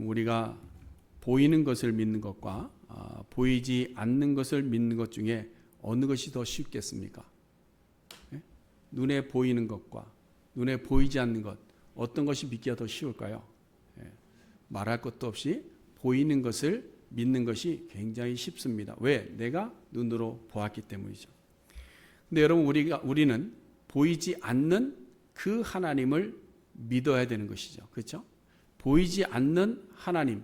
여러분, 우리가 보이는 것을 믿는 것과 보이지 않는 것을 믿는 것 중에 어느 것이 더 쉽겠습니까? 예? 눈에 보이는 것과 눈에 보이지 않는 것, 어떤 것이 믿기가 더 쉬울까요? 예. 말할 것도 없이 보이는 것을 믿는 것이 굉장히 쉽습니다. 왜? 내가 눈으로 보았기 때문이죠. 근데 여러분, 우리는 보이지 않는 그 하나님을 믿어야 되는 것이죠. 그렇죠? 보이지 않는 하나님,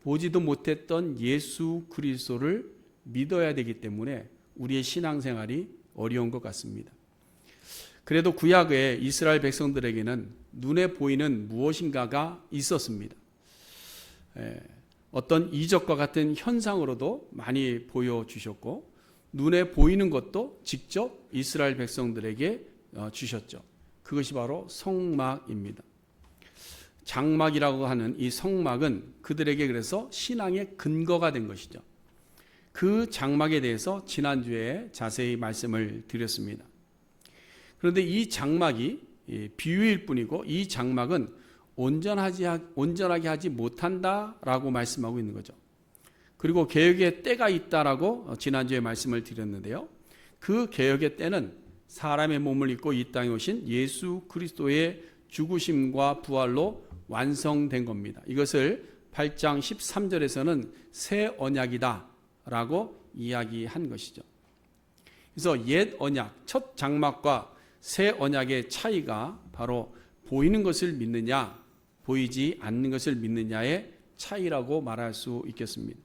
보지도 못했던 예수 그리스도를 믿어야 되기 때문에 우리의 신앙생활이 어려운 것 같습니다. 그래도 구약의 이스라엘 백성들에게는 눈에 보이는 무엇인가가 있었습니다. 어떤 이적과 같은 현상으로도 많이 보여주셨고, 눈에 보이는 것도 직접 이스라엘 백성들에게 주셨죠. 그것이 바로 성막입니다. 장막이라고 하는 이 성막은 그들에게 그래서 신앙의 근거가 된 것이죠. 그 장막에 대해서 지난주에 자세히 말씀을 드렸습니다. 그런데 이 장막이 비유일 뿐이고, 이 장막은 온전하게 하지 못한다라고 말씀하고 있는 거죠. 그리고 개혁의 때가 있다라고 지난주에 말씀을 드렸는데요. 그 개혁의 때는 사람의 몸을 입고 이 땅에 오신 예수 그리스도의 죽으심과 부활로 완성된 겁니다. 이것을 8장 13절에서는 새 언약이다 라고 이야기한 것이죠. 그래서 옛 언약, 첫 장막과 새 언약의 차이가 바로 보이는 것을 믿느냐, 보이지 않는 것을 믿느냐의 차이라고 말할 수 있겠습니다.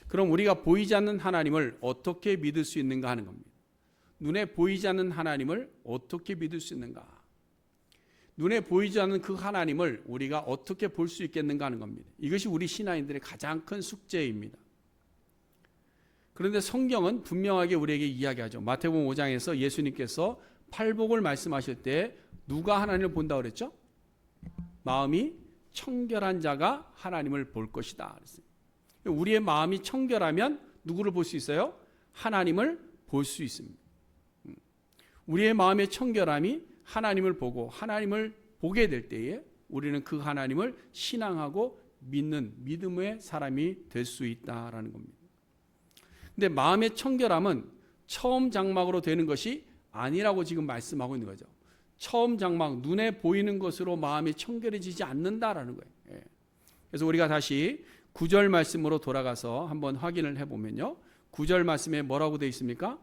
그럼 우리가 보이지 않는 하나님을 어떻게 믿을 수 있는가 하는 겁니다. 눈에 보이지 않는 하나님을 어떻게 믿을 수 있는가? 눈에 보이지 않는 그 하나님을 우리가 어떻게 볼 수 있겠는가 하는 겁니다. 이것이 우리 신앙인들의 가장 큰 숙제입니다. 그런데 성경은 분명하게 우리에게 이야기하죠. 마태복음 5장에서 예수님께서 팔복을 말씀하실 때 누가 하나님을 본다고 그랬죠? 마음이 청결한 자가 하나님을 볼 것이다 그랬어요. 우리의 마음이 청결하면 누구를 볼 수 있어요? 하나님을 볼 수 있습니다. 우리의 마음의 청결함이 하나님을 보고 하나님을 보게 될 때에 우리는 그 하나님을 신앙하고 믿는 믿음의 사람이 될 수 있다라는 겁니다. 근데 마음의 청결함은 처음 장막으로 되는 것이 아니라고 지금 말씀하고 있는 거죠. 처음 장막, 눈에 보이는 것으로 마음이 청결해지지 않는다라는 거예요. 그래서 우리가 다시 9절 말씀으로 돌아가서 한번 확인을 해보면요. 9절 말씀에 뭐라고 되어 있습니까?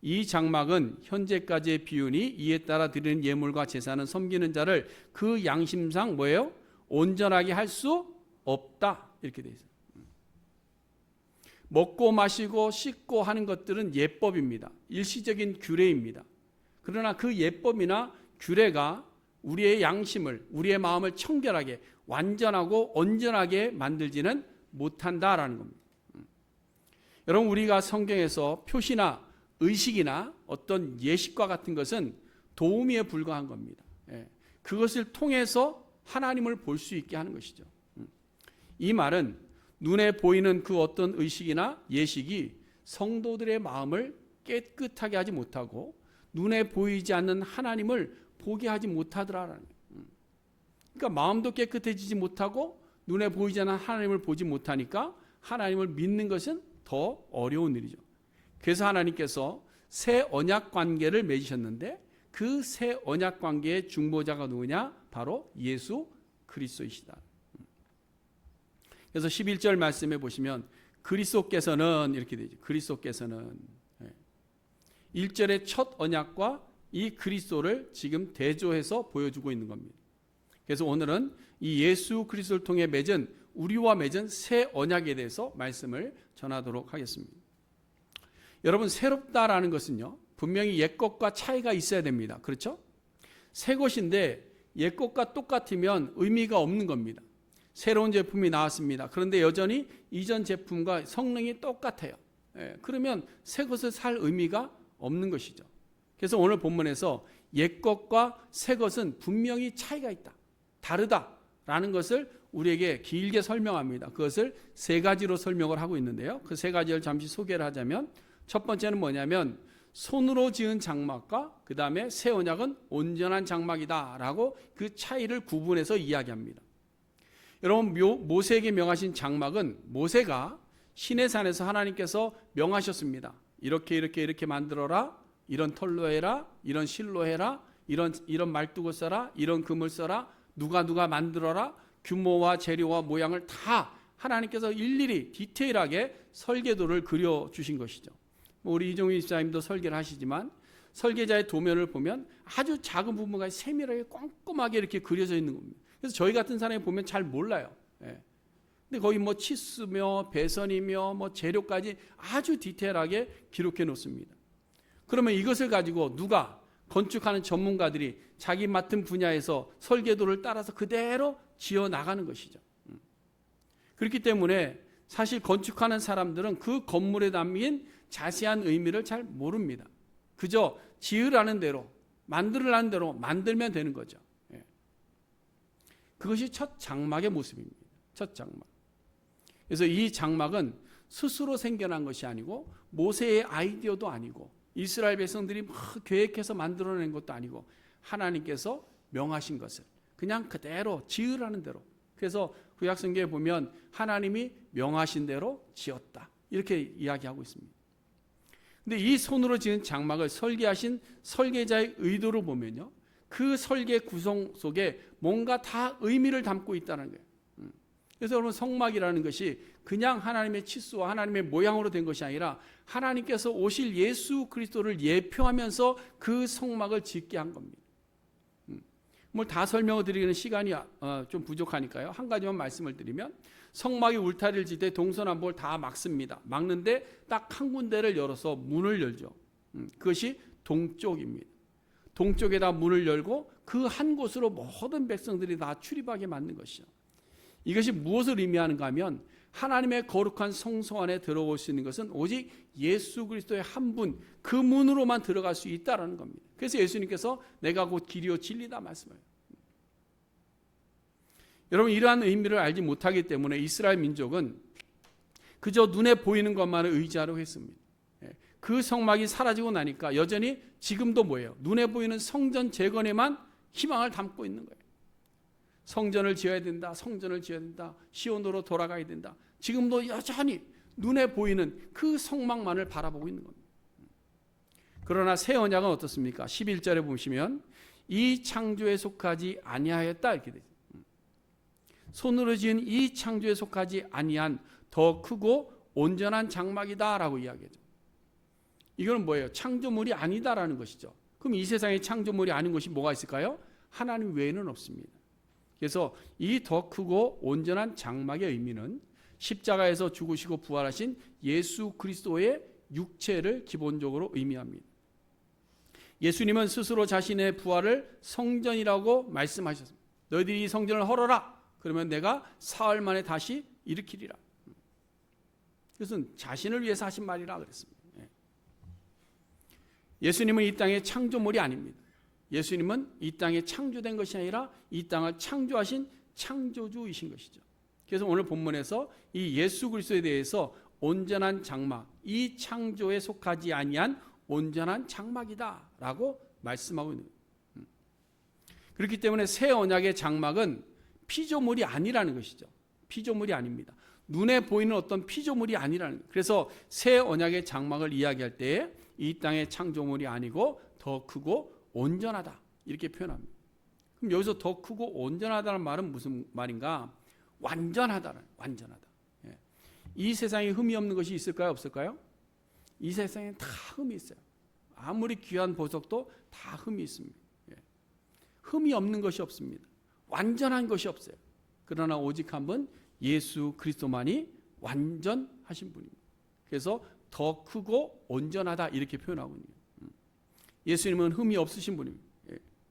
이 장막은 현재까지의 비유니 이에 따라 드리는 예물과 제사는 섬기는 자를 그 양심상 뭐예요? 온전하게 할 수 없다. 이렇게 되어 있어요. 먹고 마시고 씻고 하는 것들은 예법입니다. 일시적인 규례입니다. 그러나 그 예법이나 규례가 우리의 양심을, 우리의 마음을 청결하게, 완전하고 온전하게 만들지는 못한다라는 겁니다. 여러분, 우리가 성경에서 표시나 의식이나 어떤 예식과 같은 것은 도우미에 불과한 겁니다. 그것을 통해서 하나님을 볼 수 있게 하는 것이죠. 이 말은 눈에 보이는 그 어떤 의식이나 예식이 성도들의 마음을 깨끗하게 하지 못하고 눈에 보이지 않는 하나님을 보게 하지 못하더라라는 거예요. 그러니까 마음도 깨끗해지지 못하고 눈에 보이지 않는 하나님을 보지 못하니까 하나님을 믿는 것은 더 어려운 일이죠. 그래서 하나님께서 새 언약 관계를 맺으셨는데 그 새 언약 관계의 중보자가 누구냐? 바로 예수 그리스도이시다. 그래서 11절 말씀에 보시면 그리스도께서는 이렇게 되죠. 그리스도께서는 1절의 첫 언약과 이 그리스도를 지금 대조해서 보여주고 있는 겁니다. 그래서 오늘은 이 예수 그리스도를 통해 맺은 우리와 맺은 새 언약에 대해서 말씀을 전하도록 하겠습니다. 여러분, 새롭다라는 것은요, 분명히 옛것과 차이가 있어야 됩니다. 그렇죠? 새 것인데 옛것과 똑같으면 의미가 없는 겁니다. 새로운 제품이 나왔습니다. 그런데 여전히 이전 제품과 성능이 똑같아요. 그러면 새 것을 살 의미가 없는 것이죠. 그래서 오늘 본문에서 옛것과 새 것은 분명히 차이가 있다, 다르다라는 것을 우리에게 길게 설명합니다. 그것을 세 가지로 설명을 하고 있는데요. 그 세 가지를 잠시 소개를 하자면, 첫 번째는 뭐냐면 손으로 지은 장막과 그 다음에 새 언약은 온전한 장막이다 라고 그 차이를 구분해서 이야기합니다. 여러분 모세에게 명하신 장막은 모세가 시내산에서 하나님께서 명하셨습니다. 이렇게 만들어라. 이런 털로 해라. 이런 실로 해라. 이런 말뚝을 써라. 이런 금을 써라. 누가 만들어라. 규모와 재료와 모양을 다 하나님께서 일일이 디테일하게 설계도를 그려주신 것이죠. 우리 이종희 집사님도 설계를 하시지만 설계자의 도면을 보면 아주 작은 부분까지 세밀하게 꼼꼼하게 이렇게 그려져 있는 겁니다. 그래서 저희 같은 사람이 보면 잘 몰라요. 예. 근데 거기 뭐 치수며 배선이며 뭐 재료까지 아주 디테일하게 기록해 놓습니다. 그러면 이것을 가지고 누가 건축하는 전문가들이 자기 맡은 분야에서 설계도를 따라서 그대로 지어 나가는 것이죠. 그렇기 때문에 사실 건축하는 사람들은 그 건물에 담긴 자세한 의미를 잘 모릅니다. 그저 지으라는 대로, 만들으라는 대로 만들면 되는 거죠. 그것이 첫 장막의 모습입니다. 첫 장막. 그래서 이 장막은 스스로 생겨난 것이 아니고 모세의 아이디어도 아니고 이스라엘 백성들이 막 계획해서 만들어낸 것도 아니고 하나님께서 명하신 것을 그냥 그대로 지으라는 대로. 그래서 구약성경에 보면 하나님이 명하신 대로 지었다. 이렇게 이야기하고 있습니다. 근데 이 손으로 지은 장막을 설계하신 설계자의 의도를 보면요. 그 설계 구성 속에 뭔가 다 의미를 담고 있다는 거예요. 그래서 여러분 성막이라는 것이 그냥 하나님의 치수와 하나님의 모양으로 된 것이 아니라 하나님께서 오실 예수 그리스도를 예표하면서 그 성막을 짓게 한 겁니다. 뭘 다 설명을 드리는 시간이 좀 부족하니까요. 한 가지만 말씀을 드리면 성막이 울타리를 짓 때 동서남북을 다 막습니다. 막는데 딱 한 군데를 열어서 문을 열죠. 그것이 동쪽입니다. 동쪽에다 문을 열고 그 한 곳으로 모든 백성들이 다 출입하게 만든 것이죠. 이것이 무엇을 의미하는가 하면 하나님의 거룩한 성소 안에 들어올 수 있는 것은 오직 예수 그리스도의 한 분, 그 문으로만 들어갈 수 있다는 겁니다. 그래서 예수님께서 내가 곧 길이요 진리다 말씀해요. 여러분 이러한 의미를 알지 못하기 때문에 이스라엘 민족은 그저 눈에 보이는 것만을 의지하려고 했습니다. 그 성막이 사라지고 나니까 여전히 지금도 뭐예요? 눈에 보이는 성전 재건에만 희망을 담고 있는 거예요. 성전을 지어야 된다. 성전을 지어야 된다. 시온으로 돌아가야 된다. 지금도 여전히 눈에 보이는 그 성막만을 바라보고 있는 겁니다. 그러나 새 언약은 어떻습니까? 11절에 보시면 이 창조에 속하지 아니하였다 이렇게 되죠. 손으로 지은 이 창조에 속하지 아니한 더 크고 온전한 장막이다라고 이야기하죠. 이건 뭐예요? 창조물이 아니다라는 것이죠. 그럼 이 세상에 창조물이 아닌 것이 뭐가 있을까요? 하나님 외에는 없습니다. 그래서 이 더 크고 온전한 장막의 의미는 십자가에서 죽으시고 부활하신 예수 그리스도의 육체를 기본적으로 의미합니다. 예수님은 스스로 자신의 부활을 성전이라고 말씀하셨습니다. 너희들이 이 성전을 헐어라. 그러면 내가 사흘 만에 다시 일으키리라. 그것은 자신을 위해서 하신 말이라 그랬습니다. 예수님은 이 땅의 창조물이 아닙니다. 예수님은 이 땅에 창조된 것이 아니라 이 땅을 창조하신 창조주이신 것이죠. 그래서 오늘 본문에서 이 예수 그리스도에 대해서 온전한 장막, 이 창조에 속하지 아니한 온전한 장막이다라고 말씀하고 있는 거예요. 그렇기 때문에 새 언약의 장막은 피조물이 아니라는 것이죠. 피조물이 아닙니다. 눈에 보이는 어떤 피조물이 아니라는 거예요. 그래서 새 언약의 장막을 이야기할 때 이 땅의 창조물이 아니고 더 크고 온전하다 이렇게 표현합니다. 그럼 여기서 더 크고 온전하다는 말은 무슨 말인가? 완전하다는, 완전하다. 이 세상에 흠이 없는 것이 있을까요? 없을까요? 이 세상에 다 흠이 있어요. 아무리 귀한 보석도 다 흠이 있습니다. 흠이 없는 것이 없습니다. 완전한 것이 없어요. 그러나 오직 한 분 예수 그리스도만이 완전하신 분입니다. 그래서 더 크고 온전하다 이렇게 표현하고 있는 거예요. 예수님은 흠이 없으신 분입니다.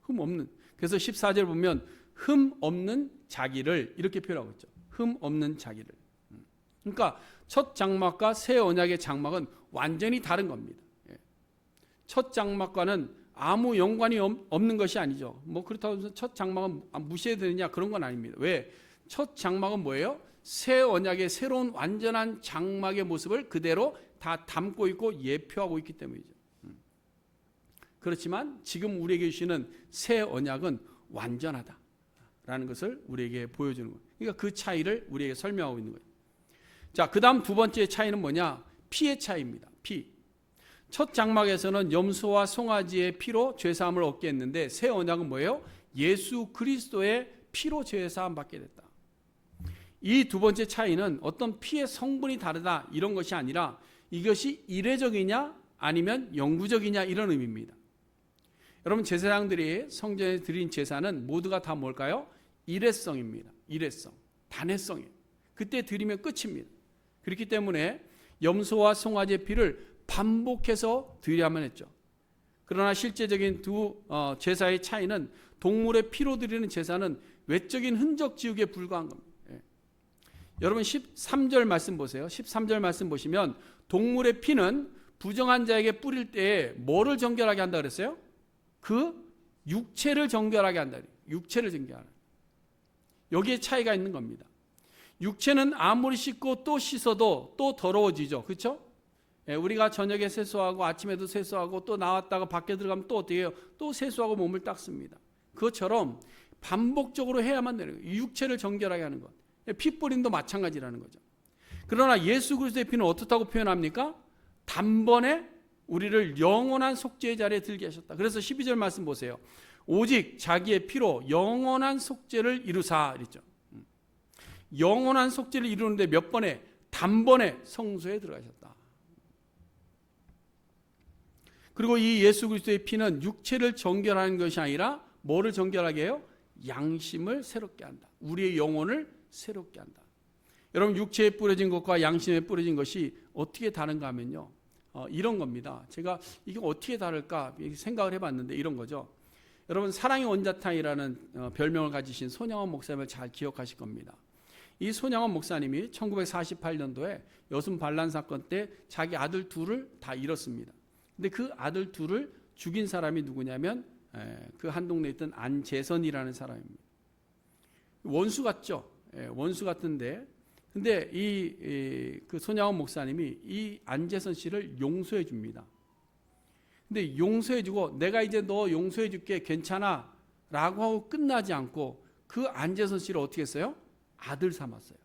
흠 없는. 그래서 14절 보면 흠 없는 자기를 이렇게 표현하고 있죠. 흠 없는 자기를. 그러니까 첫 장막과 새 언약의 장막은 완전히 다른 겁니다. 첫 장막과는 아무 연관이 없는 것이 아니죠. 뭐 그렇다고 해서 첫 장막은 무시해야 되느냐 그런 건 아닙니다. 왜? 첫 장막은 뭐예요? 새 언약의 새로운 완전한 장막의 모습을 그대로 다 담고 있고 예표하고 있기 때문이죠. 그렇지만 지금 우리에게 주시는 새 언약은 완전하다. 있다라는 것을 우리에게 보여주는 거예요. 그러니까 그 차이를 우리에게 설명하고 있는 거예요. 자, 그 다음 두 번째 차이는 뭐냐? 피의 차이입니다. 피. 첫 장막에서는 염소와 송아지의 피로 죄사함을 얻게 했는데 새 언약은 뭐예요? 예수 그리스도의 피로 죄사함 받게 됐다. 이 두 번째 차이는 어떤 피의 성분이 다르다 이런 것이 아니라 이것이 이례적이냐 아니면 영구적이냐 이런 의미입니다. 여러분, 제사장들이 성전에 드린 제사는 모두가 다 뭘까요? 일회성입니다. 일회성, 단회성이에요. 그때 드리면 끝입니다. 그렇기 때문에 염소와 송아지의 피를 반복해서 드려야만 했죠. 그러나 실제적인 두 제사의 차이는 동물의 피로 드리는 제사는 외적인 흔적 지우기에 불과한 겁니다. 예. 여러분 13절 말씀 보세요. 13절 말씀 보시면 동물의 피는 부정한 자에게 뿌릴 때에 뭐를 정결하게 한다 그랬어요? 그 육체를 정결하게 한다. 육체를 정결하게. 여기에 차이가 있는 겁니다. 육체는 아무리 씻고 또 씻어도 또 더러워지죠. 그렇죠? 예, 우리가 저녁에 세수하고 아침에도 세수하고 또 나왔다가 밖에 들어가면 또 어떻게 해요? 또 세수하고 몸을 닦습니다. 그것처럼 반복적으로 해야만 되는 거예요. 육체를 정결하게 하는 것. 피 뿌림도 마찬가지라는 거죠. 그러나 예수 그리스도의 피는 어떻다고 표현합니까? 단번에 우리를 영원한 속죄의 자리에 들게 하셨다. 그래서 12절 말씀 보세요. 오직 자기의 피로 영원한 속죄를 이루사 이랬죠. 영원한 속죄를 이루는데 몇 번에? 단번에 성소에 들어가셨다. 그리고 이 예수 그리스도의 피는 육체를 정결하는 것이 아니라 뭐를 정결하게 해요? 양심을 새롭게 한다. 우리의 영혼을 새롭게 한다. 여러분, 육체에 뿌려진 것과 양심에 뿌려진 것이 어떻게 다른가 하면요, 이런 겁니다. 제가 이게 어떻게 다를까 생각을 해봤는데 이런 거죠. 여러분, 사랑의 원자탄이라는 별명을 가지신 손양원 목사님을 잘 기억하실 겁니다. 이 손양원 목사님이 1948년도에 여순 반란 사건 때 자기 아들 둘을 다 잃었습니다. 근데 그 아들 둘을 죽인 사람이 누구냐면 그 한 동네에 있던 안재선이라는 사람입니다. 원수 같죠? 원수 같은데, 근데 그 손양원 목사님이 이 안재선 씨를 용서해 줍니다. 근데 용서해 주고 내가 이제 너 용서해 줄게 괜찮아 라고 하고 끝나지 않고 그 안재선 씨를 어떻게 했어요? 아들 삼았어요.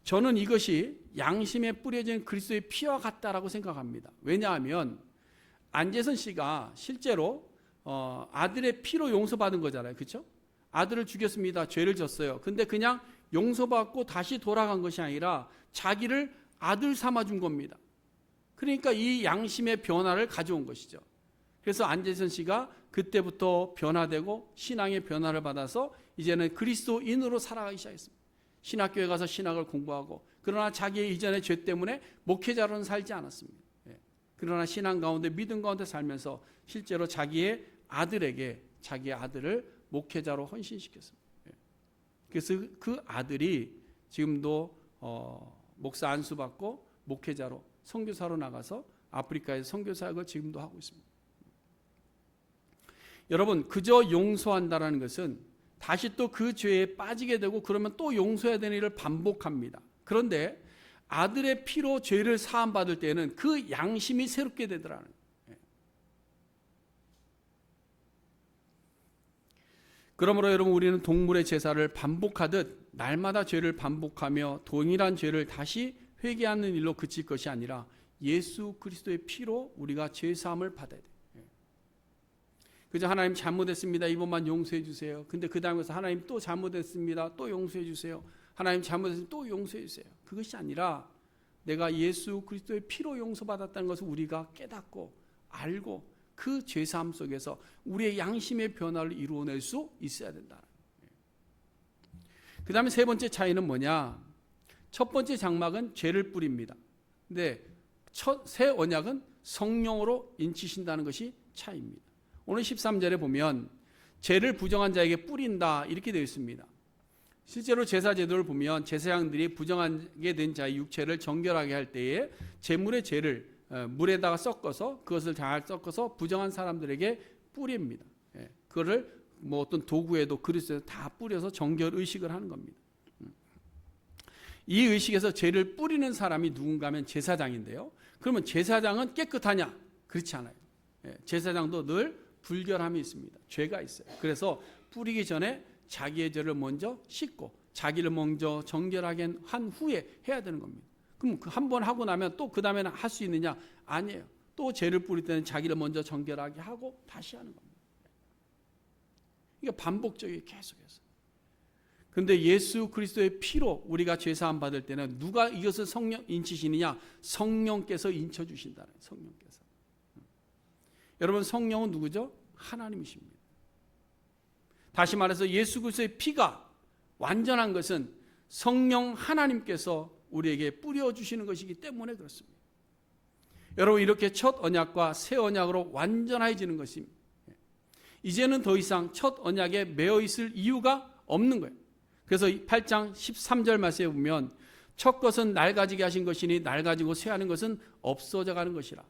저는 이것이 양심에 뿌려진 그리스도의 피와 같다라고 생각합니다. 왜냐하면 안재선 씨가 실제로 아들의 피로 용서받은 거잖아요. 그렇죠? 아들을 죽였습니다. 죄를 졌어요. 근데 그냥 용서받고 다시 돌아간 것이 아니라 자기를 아들 삼아준 겁니다. 그러니까 이 양심의 변화를 가져온 것이죠. 그래서 안재선 씨가 그때부터 변화되고 신앙의 변화를 받아서 이제는 그리스도인으로 살아가기 시작했습니다. 신학교에 가서 신학을 공부하고, 그러나 자기의 이전의 죄 때문에 목회자로는 살지 않았습니다. 그러나 신앙 가운데 믿음 가운데 살면서 실제로 자기의 아들에게 자기의 아들을 목회자로 헌신시켰습니다. 그래서 그 아들이 지금도 목사 안수받고 목회자로 선교사로 나가서 아프리카에서 선교 사역을 지금도 하고 있습니다. 여러분, 그저 용서한다라는 것은 다시 또 그 죄에 빠지게 되고 그러면 또 용서해야 되는 일을 반복합니다. 그런데 아들의 피로 죄를 사함 받을 때는 그 양심이 새롭게 되더라는 거예요. 그러므로 여러분, 우리는 동물의 제사를 반복하듯 날마다 죄를 반복하며 동일한 죄를 다시 회개하는 일로 그칠 것이 아니라 예수 그리스도의 피로 우리가 죄 사함을 받아야 돼요. 그저 하나님 잘못했습니다. 이번만 용서해 주세요. 근데 그 다음에 하나님 또 잘못했습니다. 또 용서해 주세요. 하나님 잘못했습니다. 또 용서해 주세요. 그것이 아니라 내가 예수 그리스도의 피로 용서받았다는 것을 우리가 깨닫고 알고 그 죄사함 속에서 우리의 양심의 변화를 이루어낼 수 있어야 된다. 그 다음에 세 번째 차이는 뭐냐? 첫 번째 장막은 죄를 뿌립니다. 근데 새 언약은 성령으로 인치신다는 것이 차이입니다. 오늘 13절에 보면 죄를 부정한 자에게 뿌린다 이렇게 되어 있습니다. 실제로 제사 제도를 보면 제사장들이 부정하게 된 자의 육체를 정결하게 할 때에 제물의 죄를 물에다가 섞어서 그것을 잘 섞어서 부정한 사람들에게 뿌립니다. 그거를 뭐 어떤 도구에도 그릇에도 다 뿌려서 정결 의식을 하는 겁니다. 이 의식에서 죄를 뿌리는 사람이 누군가 하면 제사장인데요. 그러면 제사장은 깨끗하냐? 그렇지 않아요. 제사장도 늘 불결함이 있습니다. 죄가 있어요. 그래서 뿌리기 전에 자기의 죄를 먼저 씻고 자기를 먼저 정결하게 한 후에 해야 되는 겁니다. 그럼 한 번 하고 나면 또 그 다음에는 할 수 있느냐? 아니에요. 또 죄를 뿌릴 때는 자기를 먼저 정결하게 하고 다시 하는 겁니다. 이게 반복적이게 계속해서. 그런데 예수 그리스도의 피로 우리가 죄사함 받을 때는 누가 이것을 성령 인치시느냐? 성령께서 인쳐주신다는, 성령께서. 여러분, 성령은 누구죠? 하나님이십니다. 다시 말해서 예수 그리스도의 피가 완전한 것은 성령 하나님께서 우리에게 뿌려주시는 것이기 때문에 그렇습니다. 여러분, 이렇게 첫 언약과 새 언약으로 완전해지는 것입니다. 이제는 더 이상 첫 언약에 매여 있을 이유가 없는 거예요. 그래서 8장 13절 말씀에 보면 첫 것은 낡아지게 하신 것이니 낡아지고 쇠하는 것은 없어져 가는 것이라.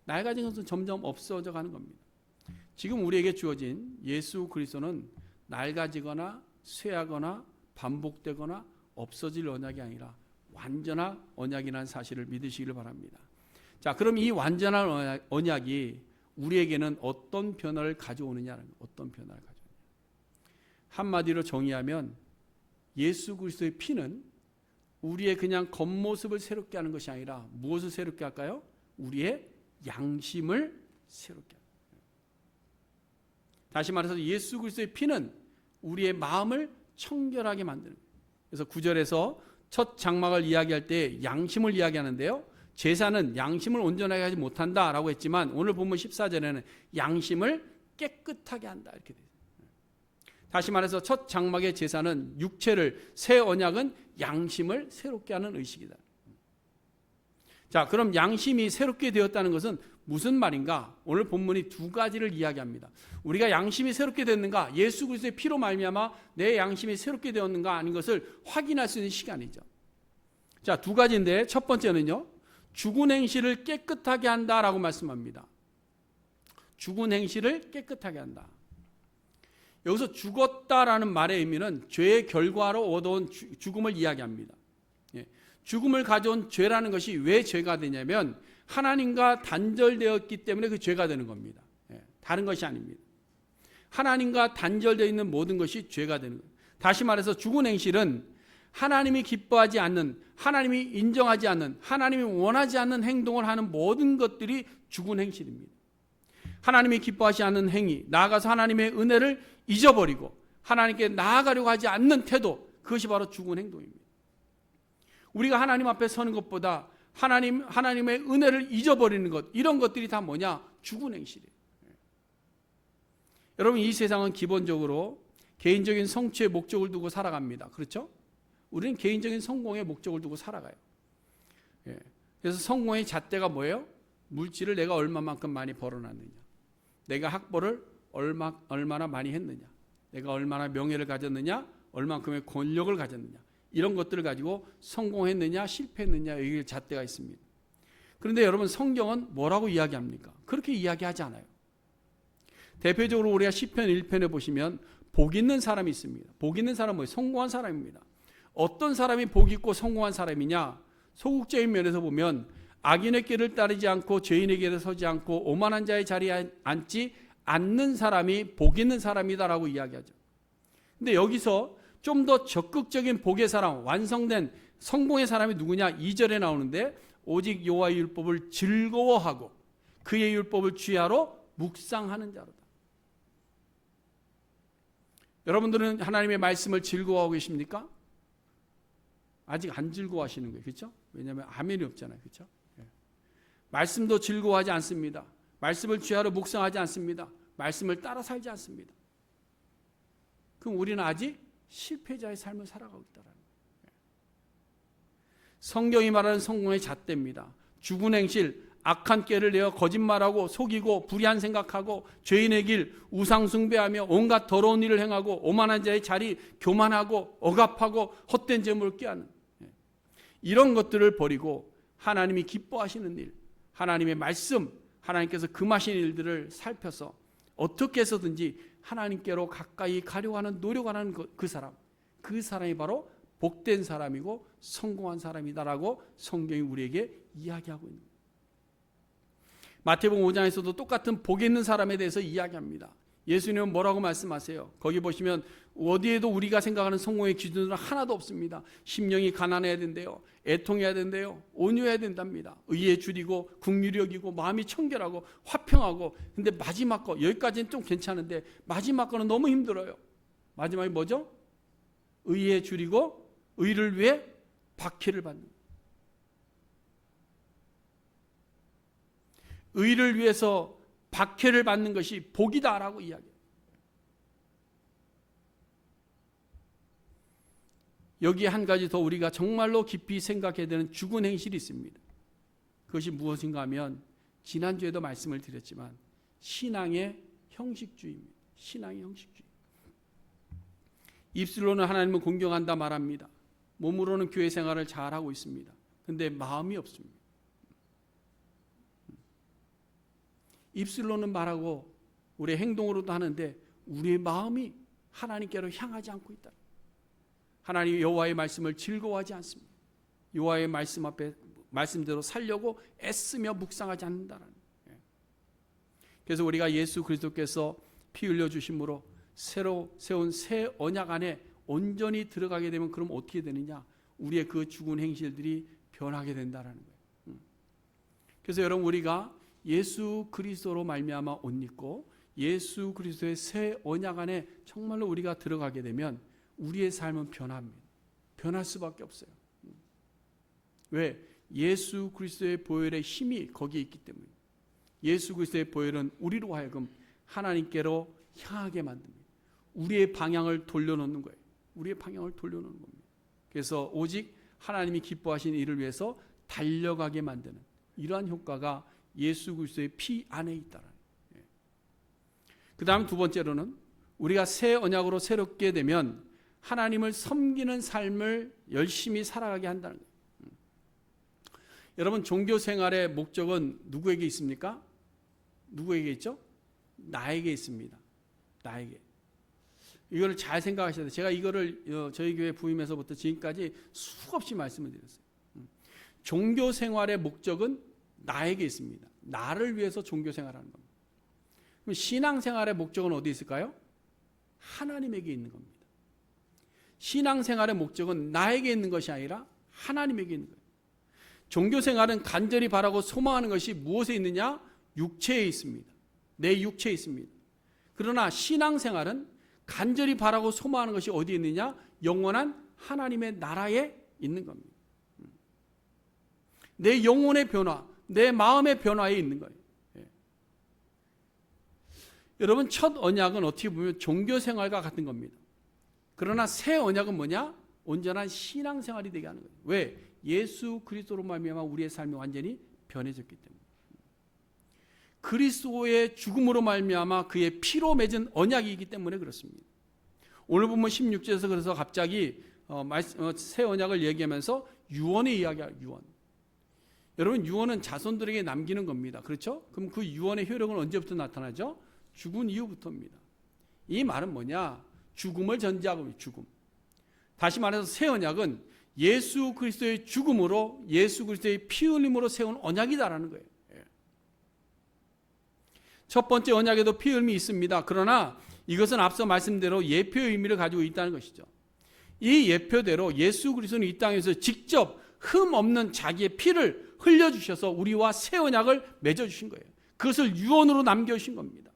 낡아진 것은 점점 없어져 가는 겁니다. 지금 우리에게 주어진 예수 그리스도는 낡아지거나 쇠하거나 반복되거나 없어질 언약이 아니라 완전한 언약이라는 사실을 믿으시기를 바랍니다. 자, 그럼 이 완전한 언약이 우리에게는 어떤 변화를 가져오느냐는, 어떤 변화를 가져오느냐. 한마디로 정의하면 예수 그리스도의 피는 우리의 그냥 겉모습을 새롭게 하는 것이 아니라 무엇을 새롭게 할까요? 우리의 양심을 새롭게 합니다. 다시 말해서 예수 그리스도의 피는 우리의 마음을 청결하게 만드는 거예요. 그래서 9절에서 첫 장막을 이야기할 때 양심을 이야기하는데요. 제사는 양심을 온전하게 하지 못한다라고 했지만 오늘 본문 14절에는 양심을 깨끗하게 한다 이렇게 돼요. 다시 말해서 첫 장막의 제사는 육체를, 새 언약은 양심을 새롭게 하는 의식이다. 자, 그럼 양심이 새롭게 되었다는 것은 무슨 말인가? 오늘 본문이 두 가지를 이야기합니다. 우리가 양심이 새롭게 됐는가? 예수 그리스도의 피로 말미암아 내 양심이 새롭게 되었는가 아닌 것을 확인할 수 있는 시간이죠. 자, 두 가지인데 첫 번째는요. 죽은 행실을 깨끗하게 한다라고 말씀합니다. 죽은 행실을 깨끗하게 한다. 여기서 죽었다라는 말의 의미는 죄의 결과로 얻어온 죽음을 이야기합니다. 죽음을 가져온 죄라는 것이 왜 죄가 되냐면 하나님과 단절되었기 때문에 그 죄가 되는 겁니다. 다른 것이 아닙니다. 하나님과 단절되어 있는 모든 것이 죄가 되는 거예요. 다시 말해서 죽은 행실은 하나님이 기뻐하지 않는, 하나님이 인정하지 않는, 하나님이 원하지 않는 행동을 하는 모든 것들이 죽은 행실입니다. 하나님이 기뻐하지 않는 행위, 나아가서 하나님의 은혜를 잊어버리고 하나님께 나아가려고 하지 않는 태도, 그것이 바로 죽은 행동입니다. 우리가 하나님 앞에 서는 것보다 하나님의 은혜를 잊어버리는 것, 이런 것들이 다 뭐냐? 죽은 행실이에요. 여러분, 이 세상은 기본적으로 개인적인 성취의 목적을 두고 살아갑니다. 그렇죠? 우리는 개인적인 성공의 목적을 두고 살아가요. 그래서 성공의 잣대가 뭐예요? 물질을 내가 얼마만큼 많이 벌어놨느냐, 내가 학벌을 얼마나 많이 했느냐, 내가 얼마나 명예를 가졌느냐, 얼마만큼의 권력을 가졌느냐, 이런 것들을 가지고 성공했느냐 실패했느냐, 여기 잣대가 있습니다. 그런데 여러분, 성경은 뭐라고 이야기합니까? 그렇게 이야기하지 않아요. 대표적으로 우리가 시편 1편에 보시면 복 있는 사람이 있습니다. 복 있는 사람은 뭐예요? 성공한 사람입니다. 어떤 사람이 복 있고 성공한 사람이냐? 소극적인 면에서 보면 악인의 길을 따르지 않고 죄인의 길에 서지 않고 오만한 자의 자리에 앉지 않는 사람이 복 있는 사람이다라고 이야기하죠. 근데 여기서 좀 더 적극적인 복의 사람, 완성된 성공의 사람이 누구냐? 2절에 나오는데 오직 여호와의 율법을 즐거워하고 그의 율법을 주야로 묵상하는 자로다. 여러분들은 하나님의 말씀을 즐거워하고 계십니까? 아직 안 즐거워하시는 거예요. 그렇죠? 왜냐하면 아멘이 없잖아요. 그렇죠? 말씀도 즐거워하지 않습니다. 말씀을 주야로 묵상하지 않습니다. 말씀을 따라 살지 않습니다. 그럼 우리는 아직 실패자의 삶을 살아가고 있다는 거예요. 성경이 말하는 성공의 잣대입니다. 죽은 행실, 악한 꾀를 내어 거짓말하고 속이고 불의한 생각하고 죄인의 길, 우상 숭배하며 온갖 더러운 일을 행하고 오만한 자의 자리 교만하고 억압하고 헛된 재물을 꾀하는, 이런 것들을 버리고 하나님이 기뻐하시는 일, 하나님의 말씀, 하나님께서 금하신 일들을 살펴서 어떻게 해서든지 하나님께로 가까이 가려고 하는 노력하는 그 사람이 바로 복된 사람이고 성공한 사람이다라고 성경이 우리에게 이야기하고 있는 거예요. 마태복음 5장에서도 똑같은 복이 있는 사람에 대해서 이야기합니다. 예수님은 뭐라고 말씀하세요? 거기 보시면 어디에도 우리가 생각하는 성공의 기준은 하나도 없습니다. 심령이 가난해야 된대요. 애통해야 된대요. 온유해야 된답니다. 의에 줄이고 긍휼히 여기고 마음이 청결하고 화평하고. 근데 마지막 거 여기까지는 좀 괜찮은데 마지막 거는 너무 힘들어요. 마지막이 뭐죠? 의에 줄이고 의를 위해 박해를 받는. 의를 위해서 박해를 받는 것이 복이다라고 이야기해요. 여기에 한 가지 더 우리가 정말로 깊이 생각해야 되는 죽은 행실이 있습니다. 그것이 무엇인가 하면 지난주에도 말씀을 드렸지만 신앙의 형식주의입니다. 신앙의 형식주의. 입술로는 하나님을 공경한다 말합니다. 몸으로는 교회 생활을 잘하고 있습니다. 근데 마음이 없습니다. 입술로는 말하고 우리의 행동으로도 하는데 우리의 마음이 하나님께로 향하지 않고 있다. 하나님 여호와의 말씀을 즐거워하지 않습니다. 여호와의 말씀 앞에 말씀대로 살려고 애쓰며 묵상하지 않는다는. 그래서 우리가 예수 그리스도께서 피 흘려 주심으로 새로 세운 새 언약 안에 온전히 들어가게 되면 그럼 어떻게 되느냐? 우리의 그 죽은 행실들이 변하게 된다라는 거예요. 그래서 여러분 우리가 예수 그리스도로 말미암아 옷 입고 예수 그리스도의 새 언약 안에 정말로 우리가 들어가게 되면 우리의 삶은 변합니다. 변할 수밖에 없어요. 왜? 예수 그리스도의 보혈의 힘이 거기에 있기 때문에. 예수 그리스도의 보혈은 우리로 하여금 하나님께로 향하게 만듭니다. 우리의 방향을 돌려놓는 거예요. 우리의 방향을 돌려놓는 겁니다. 그래서 오직 하나님이 기뻐하신 일을 위해서 달려가게 만드는 이러한 효과가 예수 그리스도의 피 안에 있다라는. 그 다음 두 번째로는 우리가 새 언약으로 새롭게 되면 하나님을 섬기는 삶을 열심히 살아가게 한다는 거예요. 여러분 종교 생활의 목적은 누구에게 있습니까? 누구에게 있죠? 나에게 있습니다. 나에게. 이거를 잘 생각하셔야 돼요. 제가 이거를 저희 교회 부임에서부터 지금까지 수없이 말씀을 드렸어요. 종교 생활의 목적은 나에게 있습니다. 나를 위해서 종교 생활하는 겁니다. 그럼 신앙 생활의 목적은 어디 있을까요? 하나님에게 있는 겁니다. 신앙 생활의 목적은 나에게 있는 것이 아니라 하나님에게 있는 거예요. 종교 생활은 간절히 바라고 소망하는 것이 무엇에 있느냐? 육체에 있습니다. 내 육체에 있습니다. 그러나 신앙 생활은 간절히 바라고 소망하는 것이 어디에 있느냐? 영원한 하나님의 나라에 있는 겁니다. 내 영혼의 변화, 내 마음의 변화에 있는 거예요. 여러분 첫 언약은 어떻게 보면 종교 생활과 같은 겁니다. 그러나 새 언약은 뭐냐? 온전한 신앙 생활이 되게 하는 거예요. 왜? 예수 그리스도로 말미암아 우리의 삶이 완전히 변해졌기 때문에. 그리스도의 죽음으로 말미암아 그의 피로 맺은 언약이기 때문에 그렇습니다. 오늘 보면 16절에서 그래서 갑자기 새 언약을 얘기하면서 유언의 이야기야. 유언. 여러분 유언은 자손들에게 남기는 겁니다. 그렇죠? 그럼 그 유언의 효력은 언제부터 나타나죠? 죽은 이후부터입니다. 이 말은 뭐냐? 죽음을 전제하고 죽음. 다시 말해서 새 언약은 예수 그리스도의 죽음으로 예수 그리스도의 피 흘림으로 세운 언약이다라는 거예요. 첫 번째 언약에도 피 흘림이 있습니다. 그러나 이것은 앞서 말씀대로 예표의 의미를 가지고 있다는 것이죠. 이 예표대로 예수 그리스도는 이 땅에서 직접 흠 없는 자기의 피를 흘려주셔서 우리와 새 언약을 맺어주신 거예요. 그것을 유언으로 남겨주신 겁니다.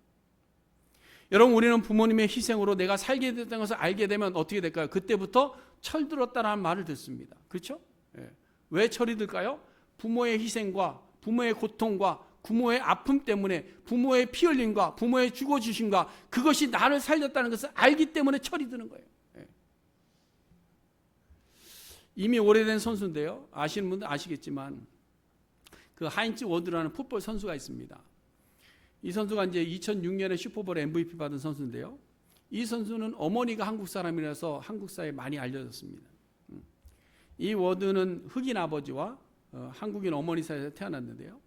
여러분 우리는 부모님의 희생으로 내가 살게 됐다는 것을 알게 되면 어떻게 될까요? 그때부터 철들었다라는 말을 듣습니다. 그렇죠? 왜 철이 들까요? 부모의 희생과 부모의 고통과 부모의 아픔 때문에 부모의 피 흘림과 부모의 죽어주심과 그것이 나를 살렸다는 것을 알기 때문에 철이 드는 거예요. 이미 오래된 선수인데요. 아시는 분들 아시겠지만 그 하인츠 워드라는 풋볼 선수가 있습니다. 이 선수가 이제 2006년에 슈퍼볼 MVP 받은 선수인데요. 이 선수는 어머니가 한국 사람이라서 한국사에 많이 알려졌습니다. 이 워드는 흑인 아버지와 한국인 어머니 사이에서 태어났는데요.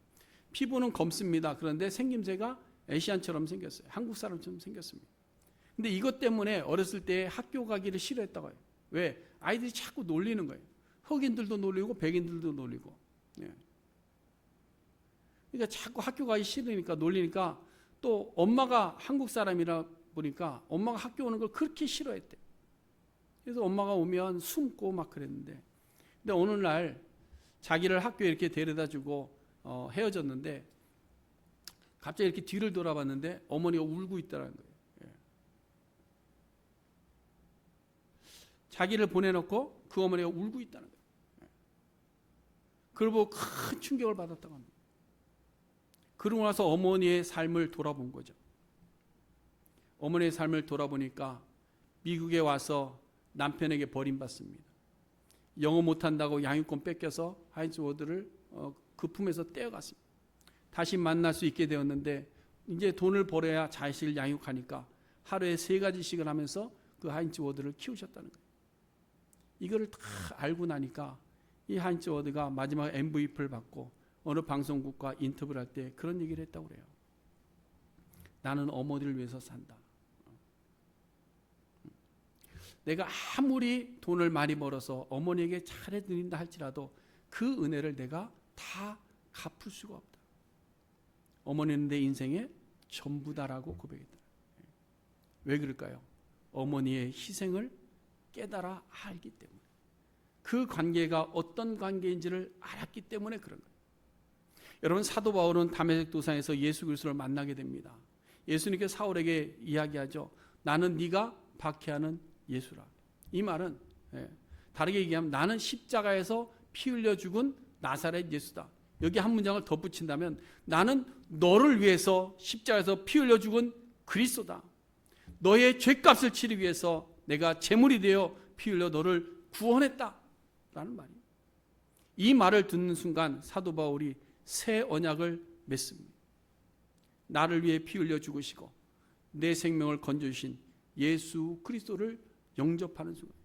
피부는 검습니다. 그런데 생김새가 에시안처럼 생겼어요. 한국 사람처럼 생겼습니다. 근데 이것 때문에 어렸을 때 학교 가기를 싫어했다고 해요. 왜? 아이들이 자꾸 놀리는 거예요. 흑인들도 놀리고 백인들도 놀리고. 그러니까 자꾸 학교 가기 싫으니까 놀리니까 또 엄마가 한국 사람이라 보니까 엄마가 학교 오는 걸 그렇게 싫어했대. 그래서 엄마가 오면 숨고 막 그랬는데, 근데 어느 날 자기를 학교에 이렇게 데려다주고 헤어졌는데 갑자기 이렇게 뒤를 돌아봤는데 어머니가 울고 있다는 거예요. 자기를 보내놓고 그 어머니가 울고 있다는 거예요. 그걸 보고 큰 충격을 받았다고 합니다. 그러고 나서 어머니의 삶을 돌아본 거죠. 어머니의 삶을 돌아보니까 미국에 와서 남편에게 버림받습니다. 영어 못한다고 양육권 뺏겨서 하인츠 워드를 그 품에서 떼어갔습니다. 다시 만날 수 있게 되었는데 이제 돈을 벌어야 자식을 양육하니까 하루에 3가지씩을 하면서 그 하인츠 워드를 키우셨다는 거예요. 이거를 다 알고 나니까 이 하인츠 워드가 마지막 MVP를 받고 어느 방송국과 인터뷰를 할 때 그런 얘기를 했다고 그래요. 나는 어머니를 위해서 산다. 내가 아무리 돈을 많이 벌어서 어머니에게 잘해드린다 할지라도 그 은혜를 내가 다 갚을 수가 없다. 어머니는 내 인생의 전부다라고 고백했다. 왜 그럴까요? 어머니의 희생을 깨달아 알기 때문에, 그 관계가 어떤 관계인지를 알았기 때문에 그런 거예요. 여러분, 사도 바울은 다메섹 도상에서 예수 그리스도를 만나게 됩니다. 예수님께서 사울에게 이야기하죠. 나는 네가 박해하는 예수라. 이 말은 다르게 얘기하면 나는 십자가에서 피 흘려 죽은 나사렛 예수다. 여기 한 문장을 덧붙인다면 나는 너를 위해서 십자가에서 피 흘려 죽은 그리스도다. 너의 죄값을 치르기 위해서 내가 제물이 되어 피 흘려 너를 구원했다라는 말이에요. 이 말을 듣는 순간 사도 바울이 새 언약을 맺습니다. 나를 위해 피 흘려 죽으시고 내 생명을 건져주신 예수 그리스도를 영접하는 순간,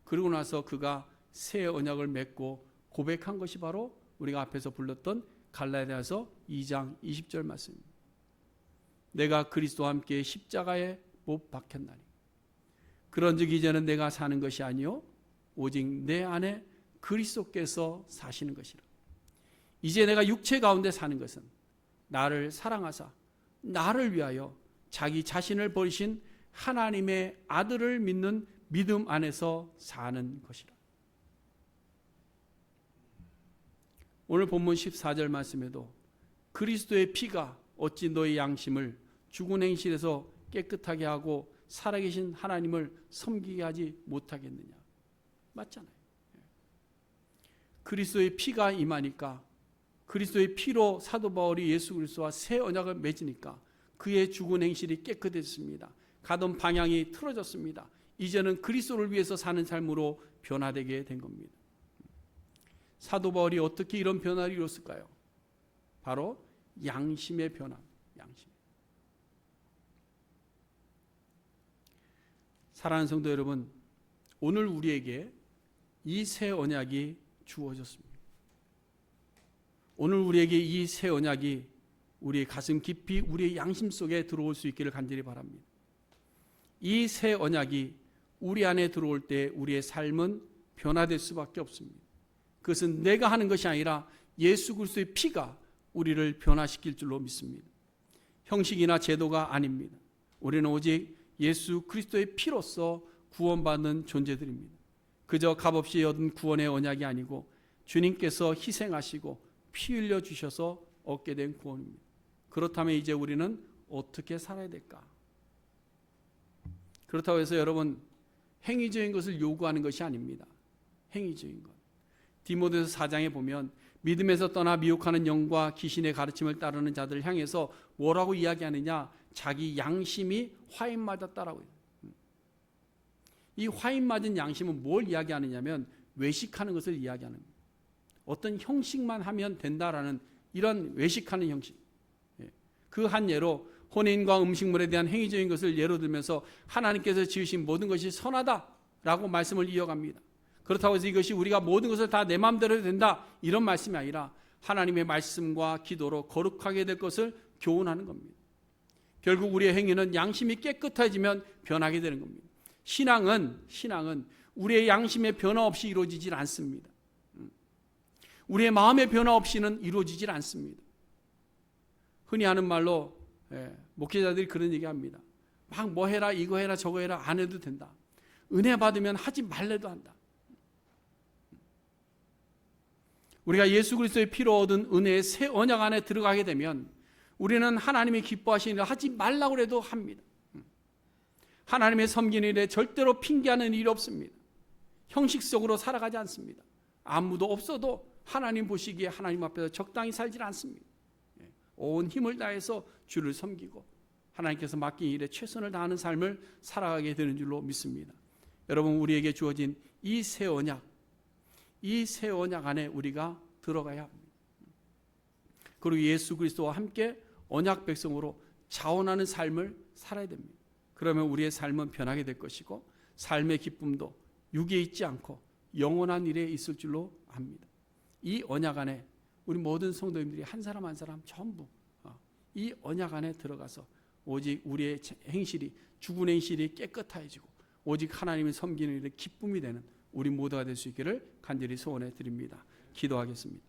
그러고 나서 그가 새 언약을 맺고 고백한 것이 바로 우리가 앞에서 불렀던 갈라디아서 2장 20절 말씀입니다. 내가 그리스도와 함께 십자가에 못 박혔나니 그런즉 이제는 내가 사는 것이 아니요 오직 내 안에 그리스도께서 사시는 것이라. 이제 내가 육체 가운데 사는 것은 나를 사랑하사 나를 위하여 자기 자신을 버리신 하나님의 아들을 믿는 믿음 안에서 사는 것이라. 오늘 본문 14절 말씀에도 그리스도의 피가 어찌 너의 양심을 죽은 행실에서 깨끗하게 하고 살아계신 하나님을 섬기게 하지 못하겠느냐. 맞잖아요. 그리스도의 피가 임하니까, 그리스도의 피로 사도 바울이 예수 그리스도와 새 언약을 맺으니까 그의 죽은 행실이 깨끗해졌습니다. 가던 방향이 틀어졌습니다. 이제는 그리스도를 위해서 사는 삶으로 변화되게 된 겁니다. 사도 바울이 어떻게 이런 변화를 이뤘을까요? 바로 양심의 변화. 양심. 사랑하는 성도 여러분, 오늘 우리에게 이 새 언약이 주어졌습니다. 오늘 우리에게 이 새 언약이 우리의 가슴 깊이 우리의 양심 속에 들어올 수 있기를 간절히 바랍니다. 이 새 언약이 우리 안에 들어올 때 우리의 삶은 변화될 수밖에 없습니다. 그것은 내가 하는 것이 아니라 예수 그리스도의 피가 우리를 변화시킬 줄로 믿습니다. 형식이나 제도가 아닙니다. 우리는 오직 예수 그리스도의 피로서 구원받는 존재들입니다. 그저 값없이 얻은 구원의 언약이 아니고 주님께서 희생하시고 피 흘려 주셔서 얻게 된 구원입니다. 그렇다면 이제 우리는 어떻게 살아야 될까? 그렇다고 해서 여러분, 행위적인 것을 요구하는 것이 아닙니다. 행위적인 것. 디모데서 4장에 보면 믿음에서 떠나 미혹하는 영과 귀신의 가르침을 따르는 자들을 향해서 뭐라고 이야기하느냐? 자기 양심이 화인 맞았다라고 해요. 이 화인 맞은 양심은 뭘 이야기하느냐면 외식하는 것을 이야기하는 거예요. 어떤 형식만 하면 된다라는 이런 외식하는 형식. 그 한 예로 혼인과 음식물에 대한 행위적인 것을 예로 들면서 하나님께서 지으신 모든 것이 선하다라고 말씀을 이어갑니다. 그렇다고 해서 이것이 우리가 모든 것을 다 내 마음대로 해도 된다 이런 말씀이 아니라 하나님의 말씀과 기도로 거룩하게 될 것을 교훈하는 겁니다. 결국 우리의 행위는 양심이 깨끗해지면 변하게 되는 겁니다. 신앙은 우리의 양심의 변화 없이 이루어지질 않습니다. 우리의 마음의 변화 없이는 이루어지질 않습니다. 흔히 하는 말로 목회자들이 그런 얘기합니다. 막 뭐 해라, 이거 해라, 저거 해라 안 해도 된다. 은혜 받으면 하지 말래도 한다. 우리가 예수 그리스도의 피로 얻은 은혜의 새 언약 안에 들어가게 되면 우리는 하나님이 기뻐하시는 일을 하지 말라고 해도 합니다. 하나님의 섬기는 일에 절대로 핑계하는 일이 없습니다. 형식적으로 살아가지 않습니다. 안무도 없어도 하나님 보시기에 하나님 앞에서 적당히 살지 않습니다. 온 힘을 다해서 주를 섬기고 하나님께서 맡긴 일에 최선을 다하는 삶을 살아가게 되는 줄로 믿습니다. 여러분, 우리에게 주어진 이 새 언약, 이 새 언약 안에 우리가 들어가야 합니다. 그리고 예수 그리스도와 함께 언약 백성으로 자원하는 삶을 살아야 됩니다. 그러면 우리의 삶은 변하게 될 것이고 삶의 기쁨도 육에 있지 않고 영원한 일에 있을 줄로 압니다. 이 언약 안에 우리 모든 성도님들이 한 사람 한 사람 전부 이 언약 안에 들어가서 오직 우리의 행실이, 죽은 행실이 깨끗해지고 오직 하나님을 섬기는 일에 기쁨이 되는 우리 모두가 될 수 있기를 간절히 소원해 드립니다. 기도하겠습니다.